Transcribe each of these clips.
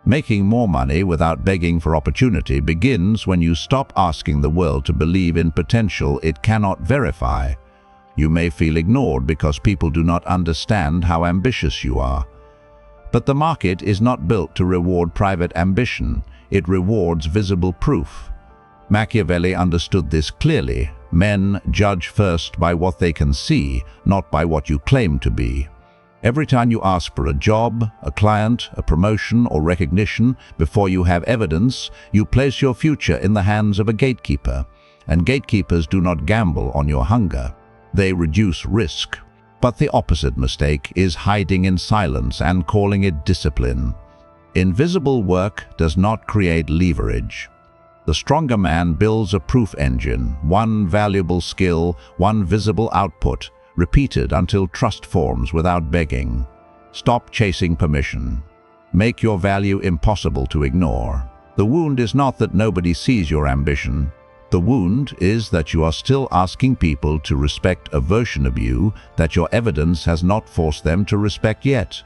Making more money without begging for opportunity begins when you stop asking the world to believe in potential it cannot verify. You may feel ignored because people do not understand how ambitious you are. But the market is not built to reward private ambition. It rewards visible proof. Machiavelli understood this clearly. Men judge first by what they can see, not by what you claim to be. Every time you ask for a job, a client, a promotion, or recognition, before you have evidence, you place your future in the hands of a gatekeeper. And gatekeepers do not gamble on your hunger. They reduce risk. But the opposite mistake is hiding in silence and calling it discipline. Invisible work does not create leverage. The stronger man builds a proof engine, one valuable skill, one visible output, repeated until trust forms without begging. Stop chasing permission. Make your value impossible to ignore. The wound is not that nobody sees your ambition. The wound is that you are still asking people to respect a version of you that your evidence has not forced them to respect yet.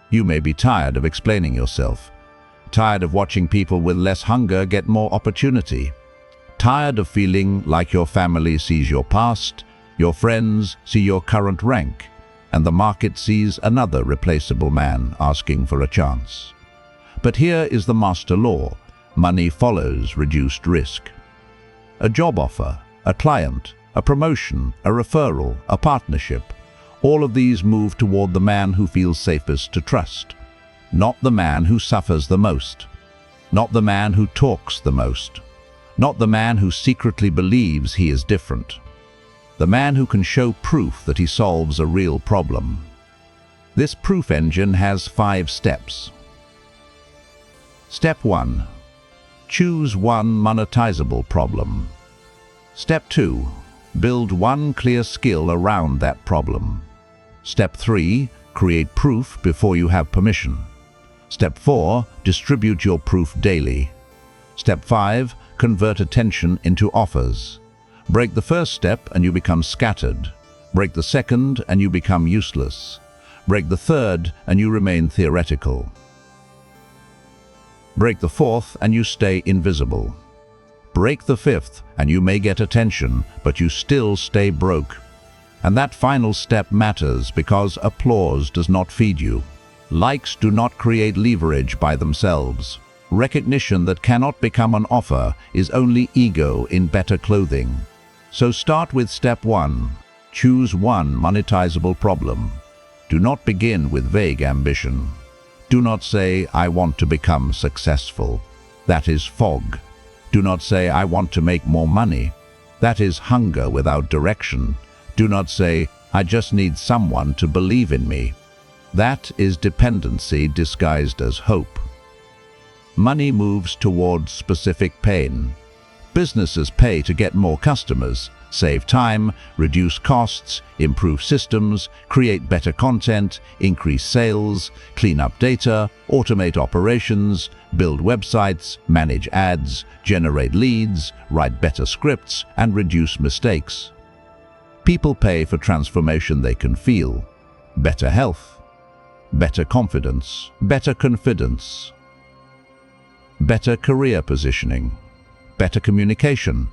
You may be tired of explaining yourself, tired of watching people with less hunger get more opportunity, tired of feeling like your family sees your past, your friends see your current rank, and the market sees another replaceable man asking for a chance. But here is the master law: money follows reduced risk. A job offer, a client, a promotion, a referral, a partnership, all of these move toward the man who feels safest to trust. Not the man who suffers the most. Not the man who talks the most. Not the man who secretly believes he is different. The man who can show proof that he solves a real problem. This proof engine has 5 steps. Step 1. Choose one monetizable problem. Step 2. Build one clear skill around that problem. Step 3. Create proof before you have permission. Step 4. Distribute your proof daily. Step 5. Convert attention into offers. Break the first step and you become scattered. Break the second and you become useless. Break the third and you remain theoretical. Break the fourth and you stay invisible. Break the fifth and you may get attention, but you still stay broke. And that final step matters because applause does not feed you. Likes do not create leverage by themselves. Recognition that cannot become an offer is only ego in better clothing. So start with step 1. Choose one monetizable problem. Do not begin with vague ambition. Do not say, "I want to become successful." That is fog. Do not say, "I want to make more money." That is hunger without direction. Do not say, "I just need someone to believe in me." That is dependency disguised as hope. Money moves towards specific pain. Businesses pay to get more customers, save time, reduce costs, improve systems, create better content, increase sales, clean up data, automate operations, build websites, manage ads, generate leads, write better scripts, and reduce mistakes. People pay for transformation they can feel. Better health, better confidence, better career positioning, better communication,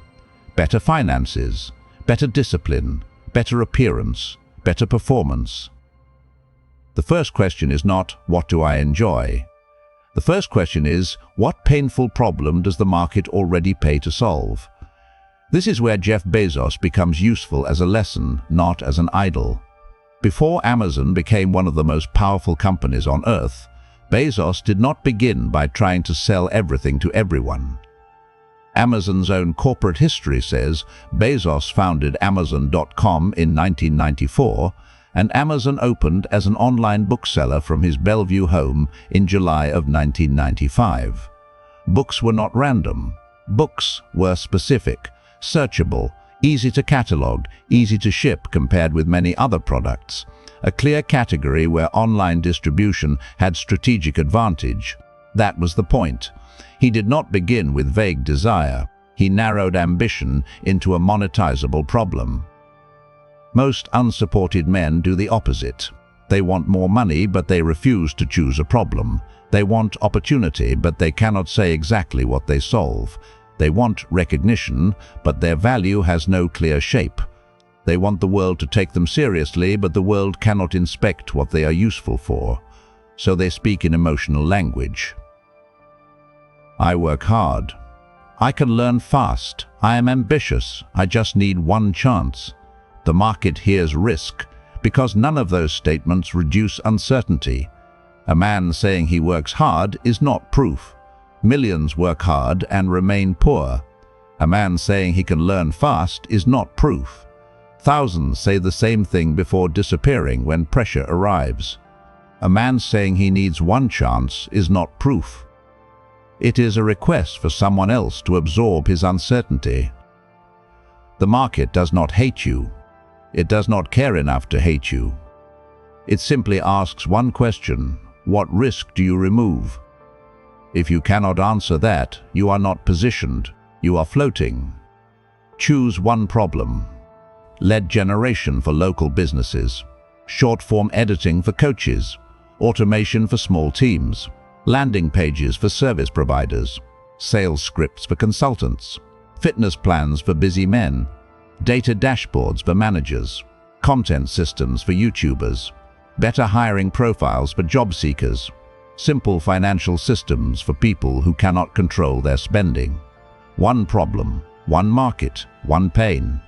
better finances, better discipline, better appearance, better performance. The first question is not, what do I enjoy? The first question is, what painful problem does the market already pay to solve? This is where Jeff Bezos becomes useful as a lesson, not as an idol. Before Amazon became one of the most powerful companies on earth, Bezos did not begin by trying to sell everything to everyone. Amazon's own corporate history says Bezos founded Amazon.com in 1994, and Amazon opened as an online bookseller from his Bellevue home in July of 1995. Books were not random. Books were specific, searchable, easy to catalog, easy to ship compared with many other products. A clear category where online distribution had strategic advantage. That was the point. He did not begin with vague desire. He narrowed ambition into a monetizable problem. Most unsupported men do the opposite. They want more money, but they refuse to choose a problem. They want opportunity, but they cannot say exactly what they solve. They want recognition, but their value has no clear shape. They want the world to take them seriously, but the world cannot inspect what they are useful for. So they speak in emotional language. I work hard. I can learn fast. I am ambitious. I just need one chance. The market hears risk, because none of those statements reduce uncertainty. A man saying he works hard is not proof. Millions work hard and remain poor. A man saying he can learn fast is not proof. Thousands say the same thing before disappearing when pressure arrives. A man saying he needs one chance is not proof. It is a request for someone else to absorb his uncertainty. The market does not hate you. It does not care enough to hate you. It simply asks one question: what risk do you remove? If you cannot answer that, you are not positioned. You are floating. Choose one problem. Lead generation for local businesses, short-form editing for coaches, automation for small teams, landing pages for service providers, sales scripts for consultants, fitness plans for busy men, data dashboards for managers, content systems for YouTubers, better hiring profiles for job seekers, simple financial systems for people who cannot control their spending. One problem, one market, one pain.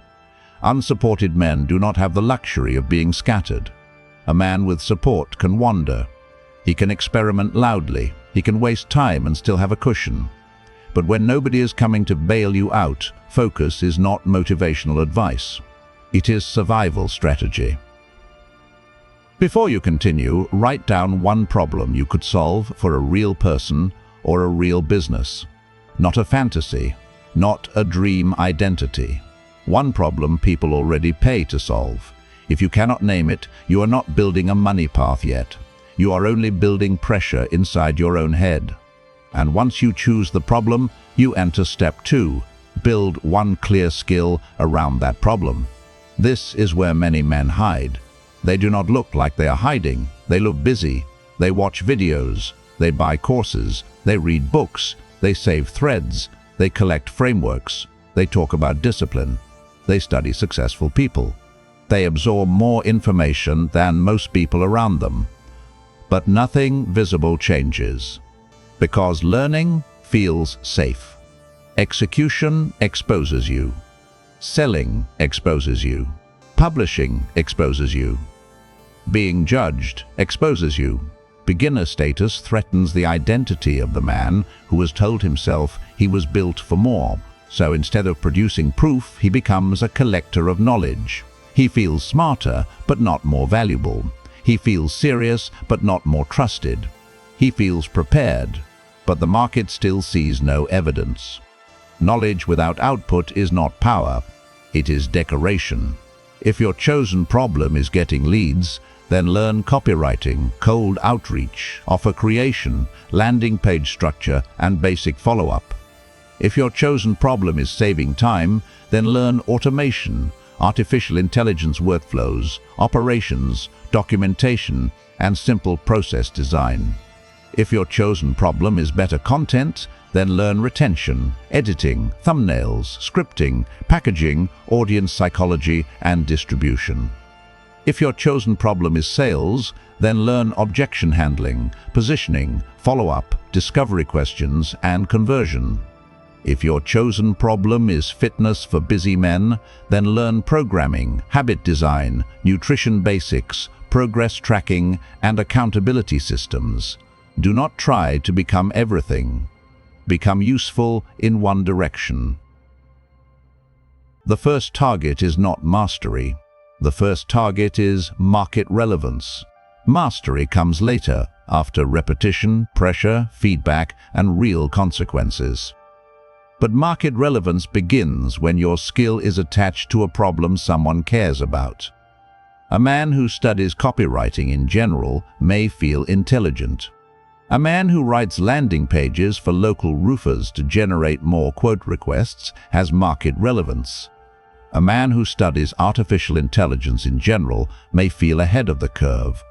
Unsupported men do not have the luxury of being scattered. A man with support can wander. He can experiment loudly. He can waste time and still have a cushion. But when nobody is coming to bail you out, focus is not motivational advice. It is survival strategy. Before you continue, write down one problem you could solve for a real person or a real business. Not a fantasy, not a dream identity. One problem people already pay to solve. If you cannot name it, you are not building a money path yet. You are only building pressure inside your own head. And once you choose the problem, you enter step 2. Build one clear skill around that problem. This is where many men hide. They do not look like they are hiding. They look busy. They watch videos. They buy courses. They read books. They save threads. They collect frameworks. They talk about discipline. They study successful people. They absorb more information than most people around them. But nothing visible changes. Because learning feels safe. Execution exposes you. Selling exposes you. Publishing exposes you. Being judged exposes you. Beginner status threatens the identity of the man who has told himself he was built for more. So instead of producing proof, he becomes a collector of knowledge. He feels smarter, but not more valuable. He feels serious, but not more trusted. He feels prepared, but the market still sees no evidence. Knowledge without output is not power, it is decoration. If your chosen problem is getting leads, then learn copywriting, cold outreach, offer creation, landing page structure, and basic follow-up. If your chosen problem is saving time, then learn automation, artificial intelligence workflows, operations, documentation, and simple process design. If your chosen problem is better content, then learn retention, editing, thumbnails, scripting, packaging, audience psychology, and distribution. If your chosen problem is sales, then learn objection handling, positioning, follow-up, discovery questions, and conversion. If your chosen problem is fitness for busy men, then learn programming, habit design, nutrition basics, progress tracking, and accountability systems. Do not try to become everything. Become useful in one direction. The first target is not mastery. The first target is market relevance. Mastery comes later, after repetition, pressure, feedback, and real consequences. But market relevance begins when your skill is attached to a problem someone cares about. A man who studies copywriting in general may feel intelligent. A man who writes landing pages for local roofers to generate more quote requests has market relevance. A man who studies artificial intelligence in general may feel ahead of the curve.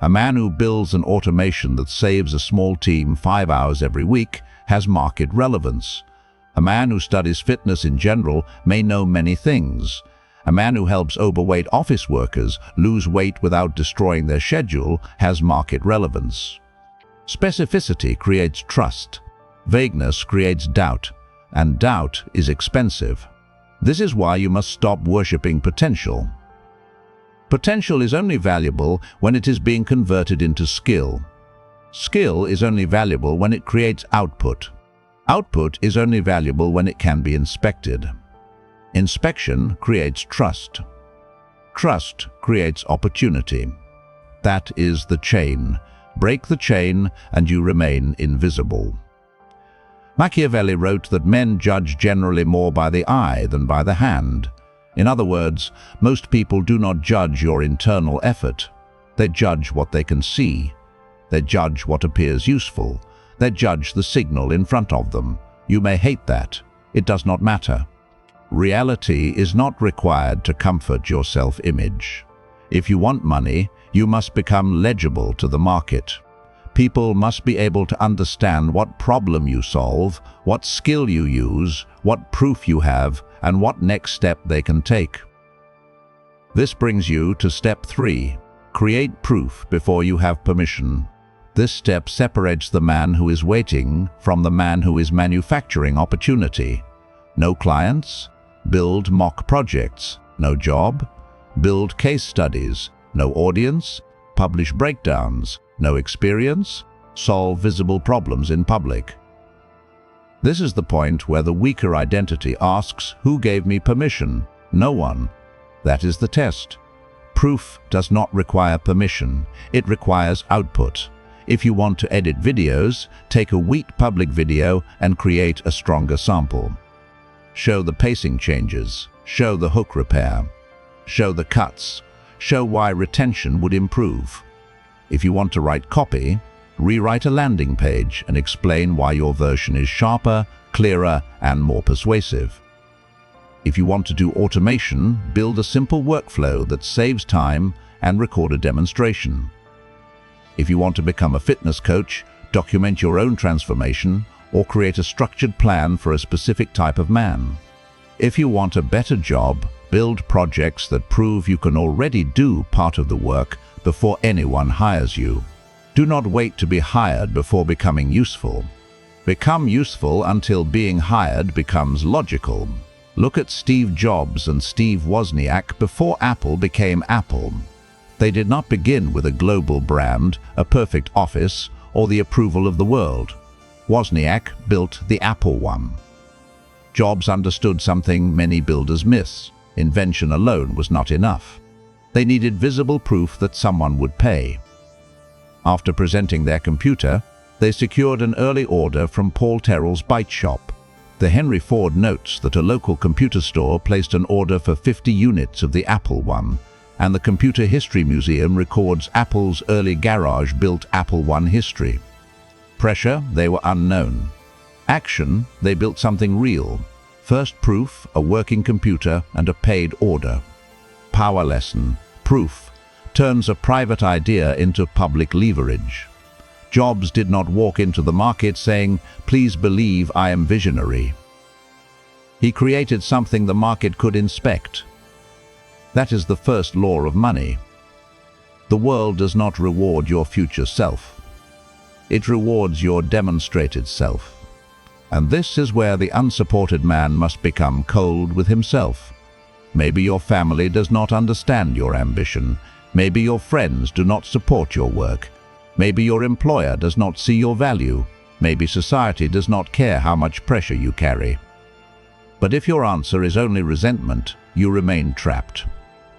A man who builds an automation that saves a small team 5 hours every week has market relevance. A man who studies fitness in general may know many things. A man who helps overweight office workers lose weight without destroying their schedule has market relevance. Specificity creates trust. Vagueness creates doubt, and doubt is expensive. This is why you must stop worshipping potential. Potential is only valuable when it is being converted into skill. Skill is only valuable when it creates output. Output is only valuable when it can be inspected. Inspection creates trust. Trust creates opportunity. That is the chain. Break the chain and you remain invisible. Machiavelli wrote that men judge generally more by the eye than by the hand. In other words, most people do not judge your internal effort. They judge what they can see. They judge what appears useful. They judge the signal in front of them. You may hate that. It does not matter. Reality is not required to comfort your self-image. If you want money, you must become legible to the market. People must be able to understand what problem you solve, what skill you use, what proof you have, and what next step they can take. This brings you to step 3. Create proof before you have permission. This step separates the man who is waiting from the man who is manufacturing opportunity. No clients? Build mock projects. No job? Build case studies. No audience? Publish breakdowns. No experience? Solve visible problems in public. This is the point where the weaker identity asks, who gave me permission? No one. That is the test. Proof does not require permission. It requires output. If you want to edit videos, take a weak public video and create a stronger sample. Show the pacing changes. Show the hook repair. Show the cuts. Show why retention would improve. If you want to write copy, rewrite a landing page and explain why your version is sharper, clearer, and more persuasive. If you want to do automation, build a simple workflow that saves time and record a demonstration. If you want to become a fitness coach, document your own transformation or create a structured plan for a specific type of man. If you want a better job, build projects that prove you can already do part of the work before anyone hires you. Do not wait to be hired before becoming useful. Become useful until being hired becomes logical. Look at Steve Jobs and Steve Wozniak before Apple became Apple. They did not begin with a global brand, a perfect office, or the approval of the world. Wozniak built the Apple One. Jobs understood something many builders miss. Invention alone was not enough. They needed visible proof that someone would pay. After presenting their computer, they secured an early order from Paul Terrell's bike shop. The Henry Ford notes that a local computer store placed an order for 50 units of the Apple One, and the Computer History Museum records Apple's early garage-built Apple I history. Pressure, they were unknown. Action, they built something real. First proof, a working computer and a paid order. Power lesson, proof turns a private idea into public leverage. Jobs did not walk into the market saying, "Please believe I am visionary." He created something the market could inspect. That is the first law of money. The world does not reward your future self. It rewards your demonstrated self. And this is where the unsupported man must become cold with himself. Maybe your family does not understand your ambition. Maybe your friends do not support your work. Maybe your employer does not see your value. Maybe society does not care how much pressure you carry. But if your answer is only resentment, you remain trapped.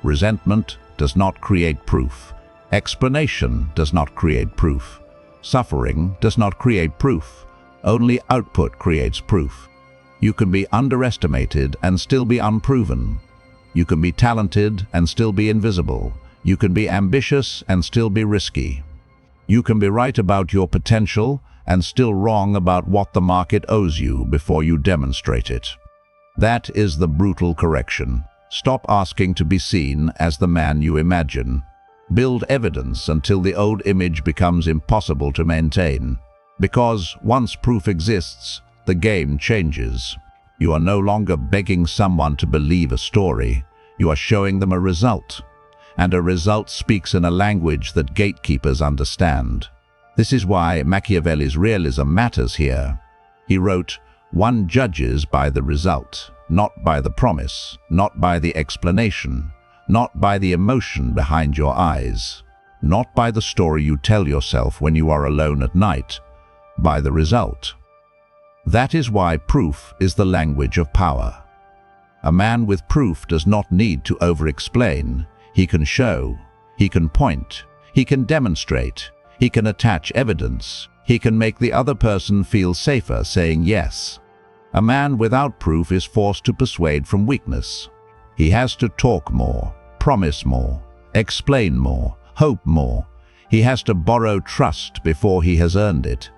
Resentment does not create proof. Explanation does not create proof. Suffering does not create proof. Only output creates proof. You can be underestimated and still be unproven. You can be talented and still be invisible. You can be ambitious and still be risky. You can be right about your potential and still wrong about what the market owes you before you demonstrate it. That is the brutal correction. Stop asking to be seen as the man you imagine. Build evidence until the old image becomes impossible to maintain. Because once proof exists, the game changes. You are no longer begging someone to believe a story. You are showing them a result. And a result speaks in a language that gatekeepers understand. This is why Machiavelli's realism matters here. He wrote, "One judges by the result, not by the promise, not by the explanation, not by the emotion behind your eyes, not by the story you tell yourself when you are alone at night, by the result." That is why proof is the language of power. A man with proof does not need to over-explain. He can show, he can point, he can demonstrate, he can attach evidence, he can make the other person feel safer saying yes. A man without proof is forced to persuade from weakness. He has to talk more, promise more, explain more, hope more. He has to borrow trust before he has earned it.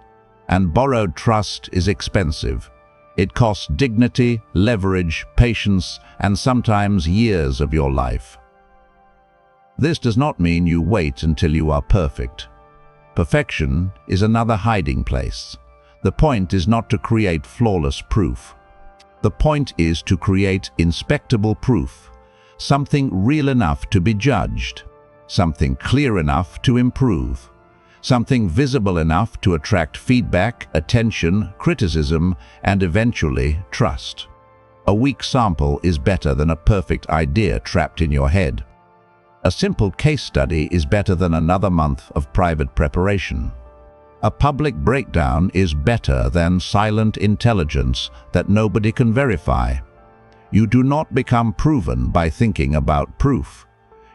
And borrowed trust is expensive. It costs dignity, leverage, patience, and sometimes years of your life. This does not mean you wait until you are perfect. Perfection is another hiding place. The point is not to create flawless proof. The point is to create inspectable proof, something real enough to be judged, something clear enough to improve, something visible enough to attract feedback, attention, criticism, and eventually trust. A weak sample is better than a perfect idea trapped in your head. A simple case study is better than another month of private preparation. A public breakdown is better than silent intelligence that nobody can verify. You do not become proven by thinking about proof.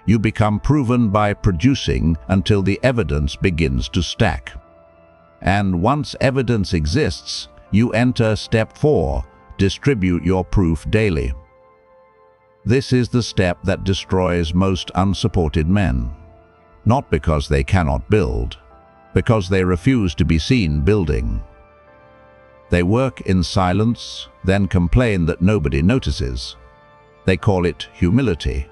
You become proven by producing until the evidence begins to stack. And once evidence exists, you enter step 4, distribute your proof daily. This is the step that destroys most unsupported men. Not because they cannot build, because they refuse to be seen building. They work in silence, then complain that nobody notices. They call it humility.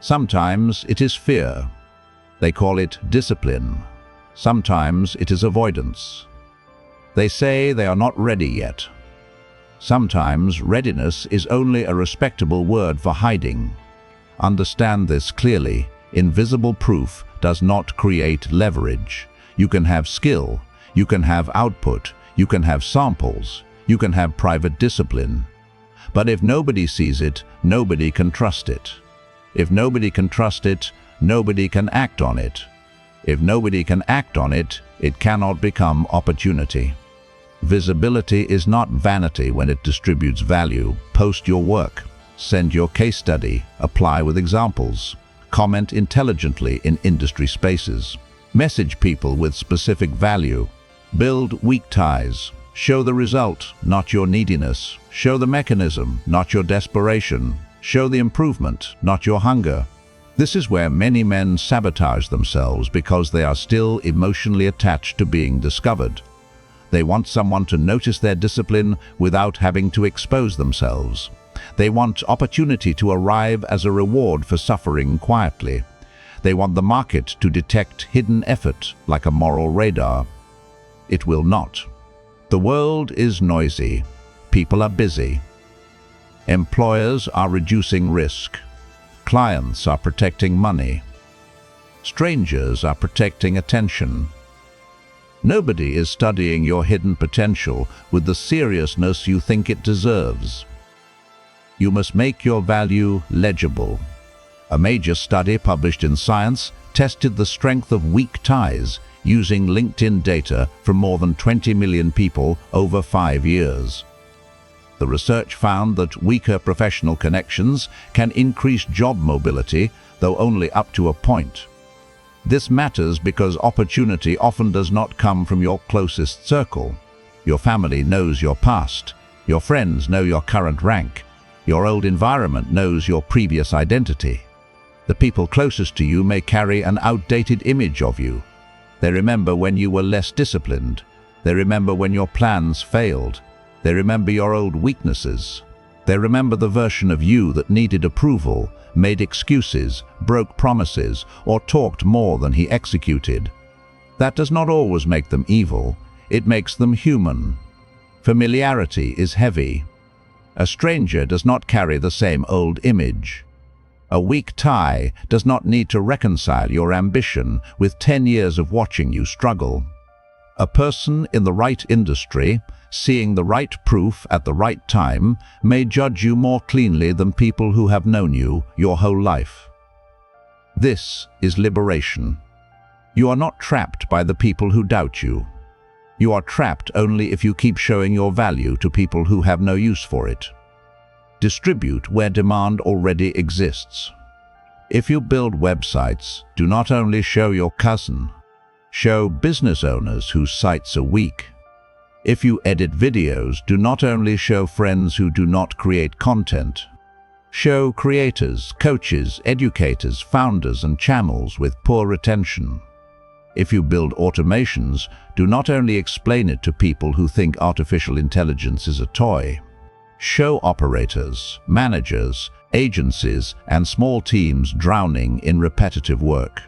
Sometimes it is fear. They call it discipline. Sometimes it is avoidance. They say they are not ready yet. Sometimes readiness is only a respectable word for hiding. Understand this clearly. Invisible proof does not create leverage. You can have skill, you can have output, you can have samples, you can have private discipline. But if nobody sees it, nobody can trust it. If nobody can trust it, nobody can act on it. If nobody can act on it, it cannot become opportunity. Visibility is not vanity when it distributes value. Post your work, send your case study, apply with examples, comment intelligently in industry spaces, message people with specific value, build weak ties, show the result, not your neediness, show the mechanism, not your desperation, show the improvement, not your hunger. This is where many men sabotage themselves because they are still emotionally attached to being discovered. They want someone to notice their discipline without having to expose themselves. They want opportunity to arrive as a reward for suffering quietly. They want the market to detect hidden effort like a moral radar. It will not. The world is noisy. People are busy. Employers are reducing risk. Clients are protecting money. Strangers are protecting attention. Nobody is studying your hidden potential with the seriousness you think it deserves. You must make your value legible. A major study published in Science tested the strength of weak ties using LinkedIn data from more than 20 million people over 5 years. The research found that weaker professional connections can increase job mobility, though only up to a point. This matters because opportunity often does not come from your closest circle. Your family knows your past. Your friends know your current rank. Your old environment knows your previous identity. The people closest to you may carry an outdated image of you. They remember when you were less disciplined. They remember when your plans failed. They remember your old weaknesses. They remember the version of you that needed approval, made excuses, broke promises, or talked more than he executed. That does not always make them evil, it makes them human. Familiarity is heavy. A stranger does not carry the same old image. A weak tie does not need to reconcile your ambition with 10 years of watching you struggle. A person in the right industry, seeing the right proof at the right time, may judge you more cleanly than people who have known you your whole life. This is liberation. You are not trapped by the people who doubt you. You are trapped only if you keep showing your value to people who have no use for it. Distribute where demand already exists. If you build websites, do not only show your cousin. Show business owners whose sites are weak. If you edit videos, do not only show friends who do not create content. Show creators, coaches, educators, founders, and channels with poor retention. If you build automations, do not only explain it to people who think artificial intelligence is a toy. Show operators, managers, agencies, and small teams drowning in repetitive work.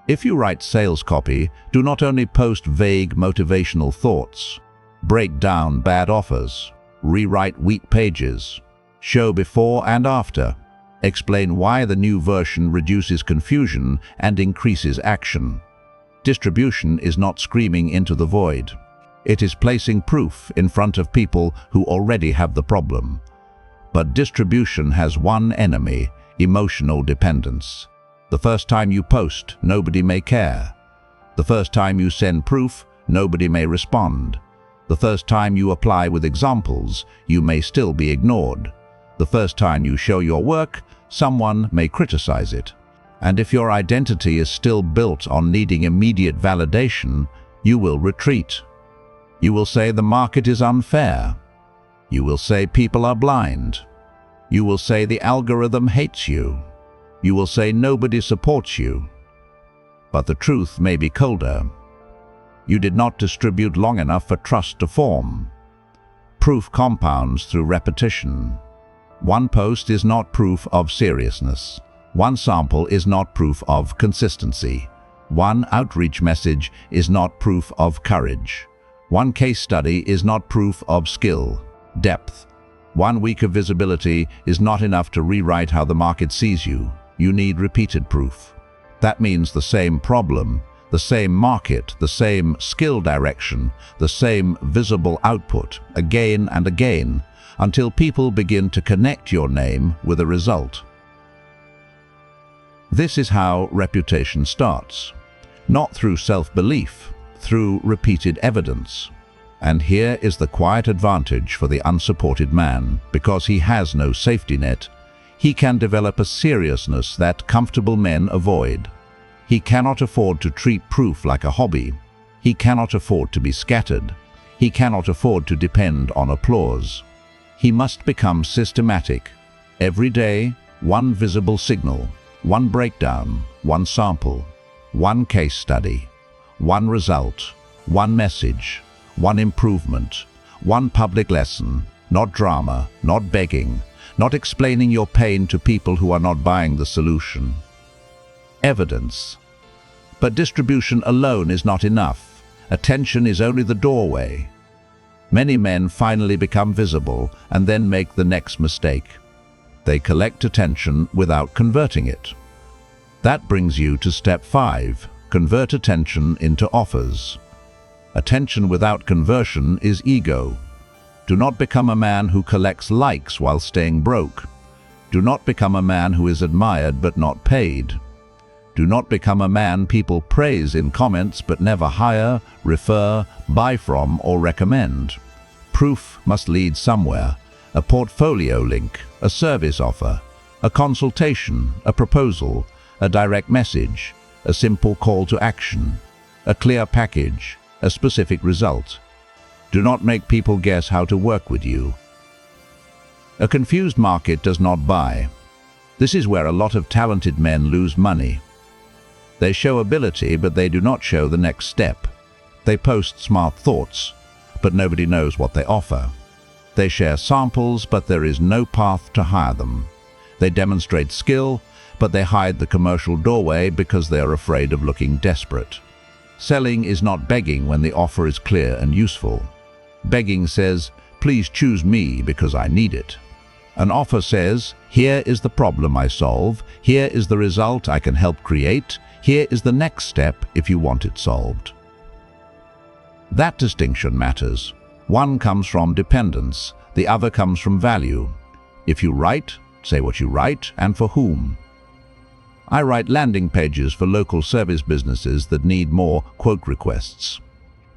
If you write sales copy, do not only post vague motivational thoughts. Break down bad offers. Rewrite weak pages. Show before and after. Explain why the new version reduces confusion and increases action. Distribution is not screaming into the void. It is placing proof in front of people who already have the problem. But distribution has one enemy: emotional dependence. The first time you post, nobody may care. The first time you send proof, nobody may respond. The first time you apply with examples, you may still be ignored. The first time you show your work, someone may criticize it. And if your identity is still built on needing immediate validation, you will retreat. You will say the market is unfair. You will say people are blind. You will say the algorithm hates you. You will say nobody supports you. But the truth may be colder. You did not distribute long enough for trust to form. Proof compounds through repetition. One post is not proof of seriousness. One sample is not proof of consistency. One outreach message is not proof of courage. One case study is not proof of skill, depth. 1 week of visibility is not enough to rewrite how the market sees you. You need repeated proof. That means the same problem, the same market, the same skill direction, the same visible output, again and again, until people begin to connect your name with a result. This is how reputation starts. Not through self-belief, through repeated evidence. And here is the quiet advantage for the unsupported man. Because he has no safety net, he can develop a seriousness that comfortable men avoid. He cannot afford to treat proof like a hobby. He cannot afford to be scattered. He cannot afford to depend on applause. He must become systematic. Every day, one visible signal, one breakdown, one sample, one case study, one result, one message, one improvement, one public lesson, not drama, not begging, not explaining your pain to people who are not buying the solution. Evidence. But distribution alone is not enough. Attention is only the doorway. Many men finally become visible and then make the next mistake. They collect attention without converting it. That brings you to step 5. Convert attention into offers. Attention without conversion is ego. Do not become a man who collects likes while staying broke. Do not become a man who is admired but not paid. Do not become a man people praise in comments but never hire, refer, buy from, or recommend. Proof must lead somewhere. A portfolio link, a service offer, a consultation, a proposal, a direct message, a simple call to action, a clear package, a specific result. Do not make people guess how to work with you. A confused market does not buy. This is where a lot of talented men lose money. They show ability, but they do not show the next step. They post smart thoughts, but nobody knows what they offer. They share samples, but there is no path to hire them. They demonstrate skill, but they hide the commercial doorway because they are afraid of looking desperate. Selling is not begging when the offer is clear and useful. Begging says, "Please choose me because I need it." An offer says, "Here is the problem I solve, here is the result I can help create, here is the next step if you want it solved." That distinction matters. One comes from dependence, the other comes from value. If you write, say what you write and for whom. I write landing pages for local service businesses that need more quote requests.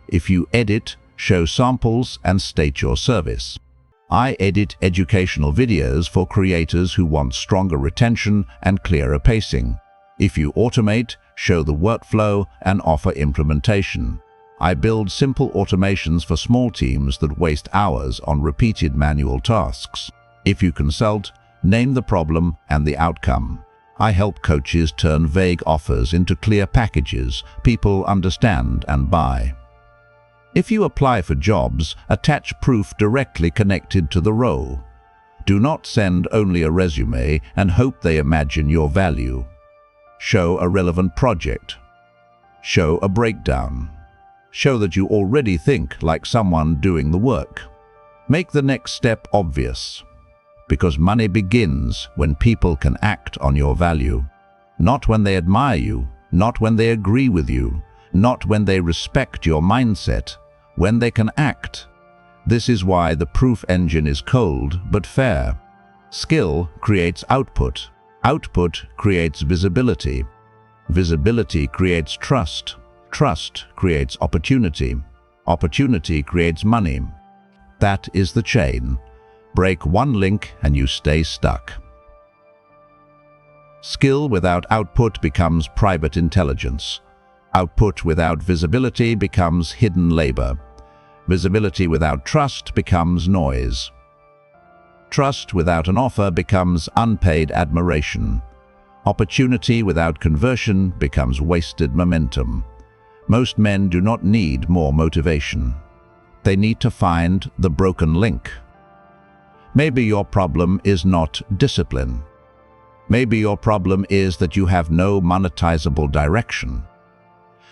If you edit, show samples and state your service. I edit educational videos for creators who want stronger retention and clearer pacing. If you automate, show the workflow and offer implementation. I build simple automations for small teams that waste hours on repeated manual tasks. If you consult, name the problem and the outcome. I help coaches turn vague offers into clear packages people understand and buy. If you apply for jobs, attach proof directly connected to the role. Do not send only a resume and hope they imagine your value. Show a relevant project. Show a breakdown. Show that you already think like someone doing the work. Make the next step obvious. Because money begins when people can act on your value. Not when they admire you, not when they agree with you, not when they respect your mindset, when they can act. This is why the proof engine is cold but fair. Skill creates output. Output creates visibility. Visibility creates trust. Trust creates opportunity. Opportunity creates money. That is the chain. Break one link and you stay stuck. Skill without output becomes private intelligence. Output without visibility becomes hidden labor. Visibility without trust becomes noise. Trust without an offer becomes unpaid admiration. Opportunity without conversion becomes wasted momentum. Most men do not need more motivation. They need to find the broken link. Maybe your problem is not discipline. Maybe your problem is that you have no monetizable direction.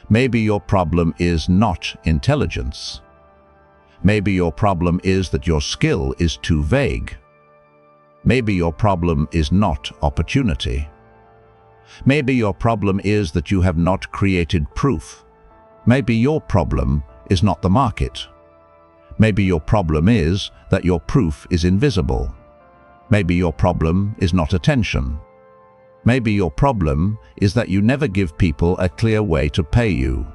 Maybe your problem is not intelligence. Maybe your problem is that your skill is too vague. Maybe your problem is not opportunity. Maybe your problem is that you have not created proof. Maybe your problem is not the market. Maybe your problem is that your proof is invisible. Maybe your problem is not attention. Maybe your problem is that you never give people a clear way to pay you.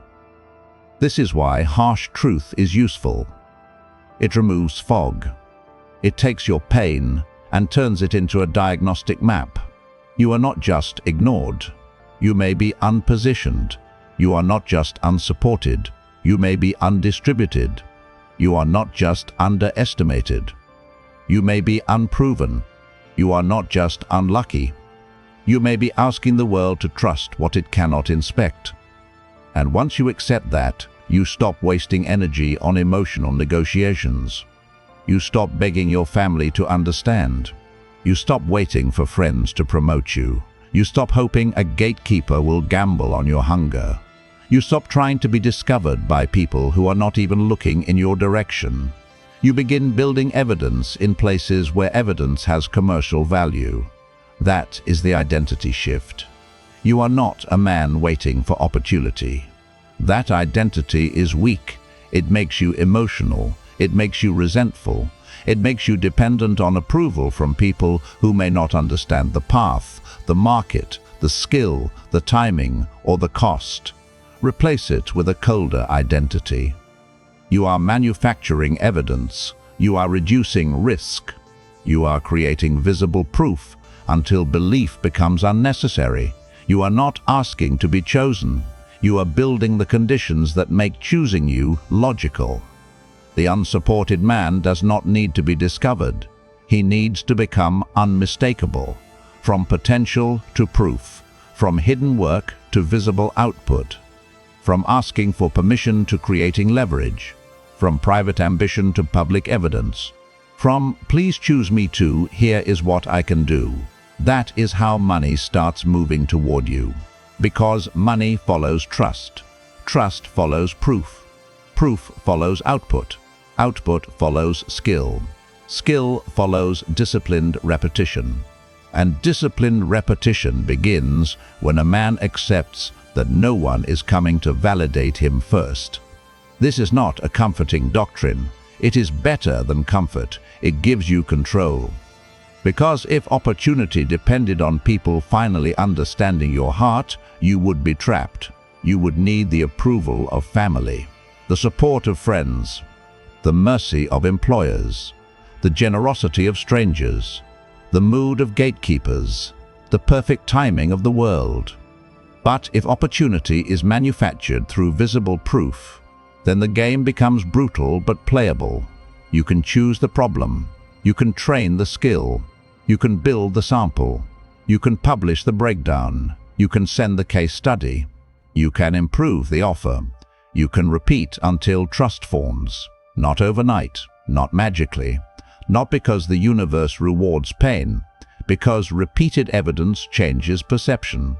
This is why harsh truth is useful. It removes fog. It takes your pain and turns it into a diagnostic map. You are not just ignored. You may be unpositioned. You are not just unsupported. You may be undistributed. You are not just underestimated. You may be unproven. You are not just unlucky. You may be asking the world to trust what it cannot inspect. And once you accept that, you stop wasting energy on emotional negotiations. You stop begging your family to understand. You stop waiting for friends to promote you. You stop hoping a gatekeeper will gamble on your hunger. You stop trying to be discovered by people who are not even looking in your direction. You begin building evidence in places where evidence has commercial value. That is the identity shift. You are not a man waiting for opportunity. That identity is weak. It makes you emotional. It makes you resentful. It makes you dependent on approval from people who may not understand the path, the market, the skill, the timing, or the cost. Replace it with a colder identity. You are manufacturing evidence. You are reducing risk. You are creating visible proof until belief becomes unnecessary. You are not asking to be chosen. You are building the conditions that make choosing you logical. The unsupported man does not need to be discovered. He needs to become unmistakable. From potential to proof. From hidden work to visible output. From asking for permission to creating leverage. From private ambition to public evidence. From "please choose me" to "here is what I can do." That is how money starts moving toward you. Because money follows trust. Trust follows proof. Proof follows output. Output follows skill. Skill follows disciplined repetition. And disciplined repetition begins when a man accepts that no one is coming to validate him first. This is not a comforting doctrine. It is better than comfort. It gives you control. Because if opportunity depended on people finally understanding your heart, you would be trapped. You would need the approval of family, the support of friends, the mercy of employers, the generosity of strangers, the mood of gatekeepers, the perfect timing of the world. But if opportunity is manufactured through visible proof, then the game becomes brutal but playable. You can choose the problem. You can train the skill. You can build the sample. You can publish the breakdown. You can send the case study. You can improve the offer. You can repeat until trust forms. Not overnight, not magically, not because the universe rewards pain, because repeated evidence changes perception.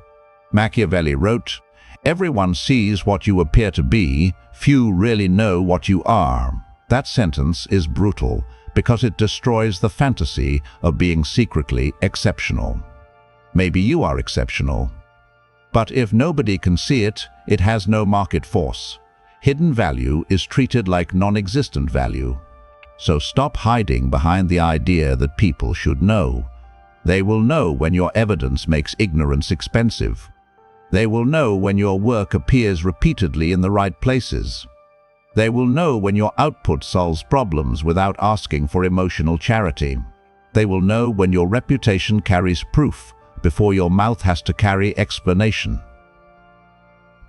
Machiavelli wrote, "Everyone sees what you appear to be, few really know what you are." That sentence is brutal because it destroys the fantasy of being secretly exceptional. Maybe you are exceptional. But if nobody can see it, it has no market force. Hidden value is treated like non-existent value. So stop hiding behind the idea that people should know. They will know when your evidence makes ignorance expensive. They will know when your work appears repeatedly in the right places. They will know when your output solves problems without asking for emotional charity. They will know when your reputation carries proof before your mouth has to carry explanation.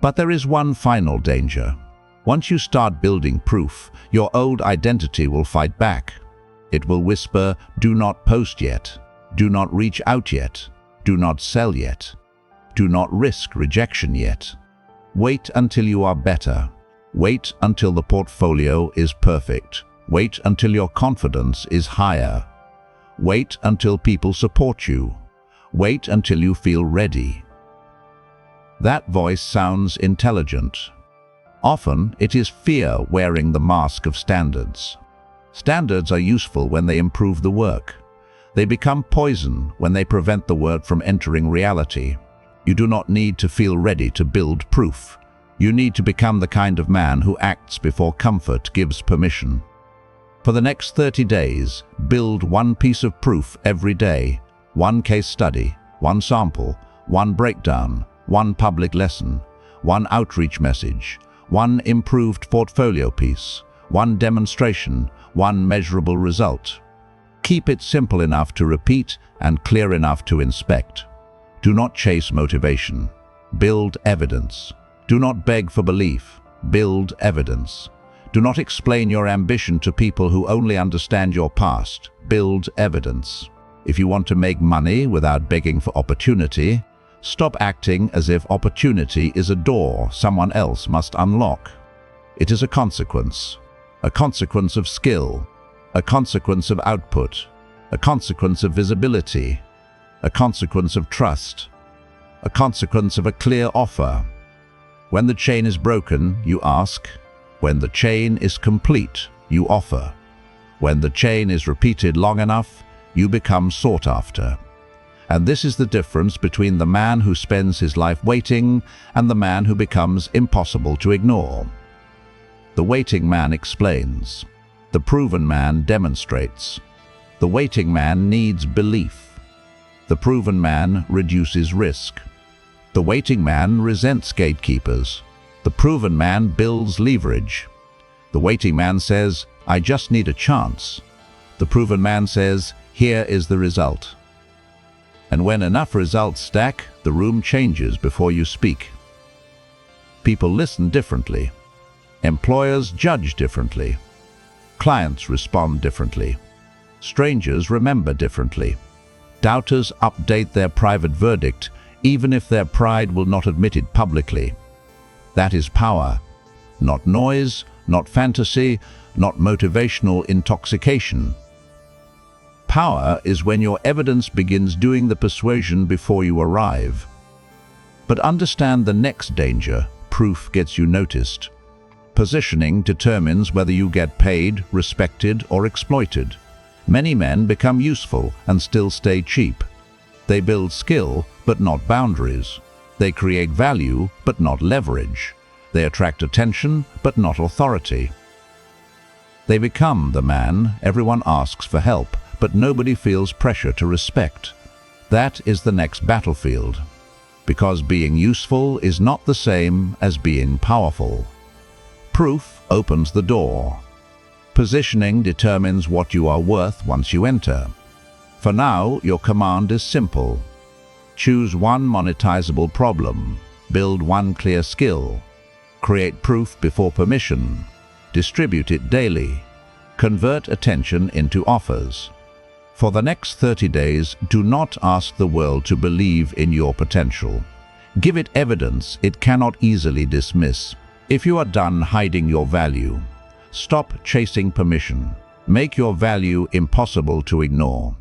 But there is one final danger. Once you start building proof, your old identity will fight back. It will whisper, "Do not post yet. Do not reach out yet. Do not sell yet. Do not risk rejection yet. Wait until you are better. Wait until the portfolio is perfect. Wait until your confidence is higher. Wait until people support you. Wait until you feel ready." That voice sounds intelligent. Often, it is fear wearing the mask of standards. Standards are useful when they improve the work. They become poison when they prevent the work from entering reality. You do not need to feel ready to build proof. You need to become the kind of man who acts before comfort gives permission. For the next 30 days, build one piece of proof every day. One case study, one sample, one breakdown, one public lesson, one outreach message, one improved portfolio piece, one demonstration, one measurable result. Keep it simple enough to repeat and clear enough to inspect. Do not chase motivation. Build evidence. Do not beg for belief. Build evidence. Do not explain your ambition to people who only understand your past. Build evidence. If you want to make money without begging for opportunity, stop acting as if opportunity is a door someone else must unlock. It is a consequence of skill, a consequence of output, a consequence of visibility, a consequence of trust, a consequence of a clear offer. When the chain is broken, you ask. When the chain is complete, you offer. When the chain is repeated long enough, you become sought after. And this is the difference between the man who spends his life waiting and the man who becomes impossible to ignore. The waiting man explains. The proven man demonstrates. The waiting man needs belief. The proven man reduces risk. The waiting man resents gatekeepers. The proven man builds leverage. The waiting man says, "I just need a chance." The proven man says, "Here is the result." And when enough results stack, the room changes before you speak. People listen differently. Employers judge differently. Clients respond differently. Strangers remember differently. Doubters update their private verdict, even if their pride will not admit it publicly. That is power. Not noise, not fantasy, not motivational intoxication. Power is when your evidence begins doing the persuasion before you arrive. But understand the next danger: proof gets you noticed. Positioning determines whether you get paid, respected, or exploited. Many men become useful and still stay cheap. They build skill, but not boundaries. They create value, but not leverage. They attract attention, but not authority. They become the man everyone asks for help, but nobody feels pressure to respect. That is the next battlefield. Because being useful is not the same as being powerful. Proof opens the door. Positioning determines what you are worth once you enter. For now, your command is simple. Choose one monetizable problem. Build one clear skill. Create proof before permission. Distribute it daily. Convert attention into offers. For the next 30 days, do not ask the world to believe in your potential. Give it evidence it cannot easily dismiss. If you are done hiding your value, stop chasing permission. Make your value impossible to ignore.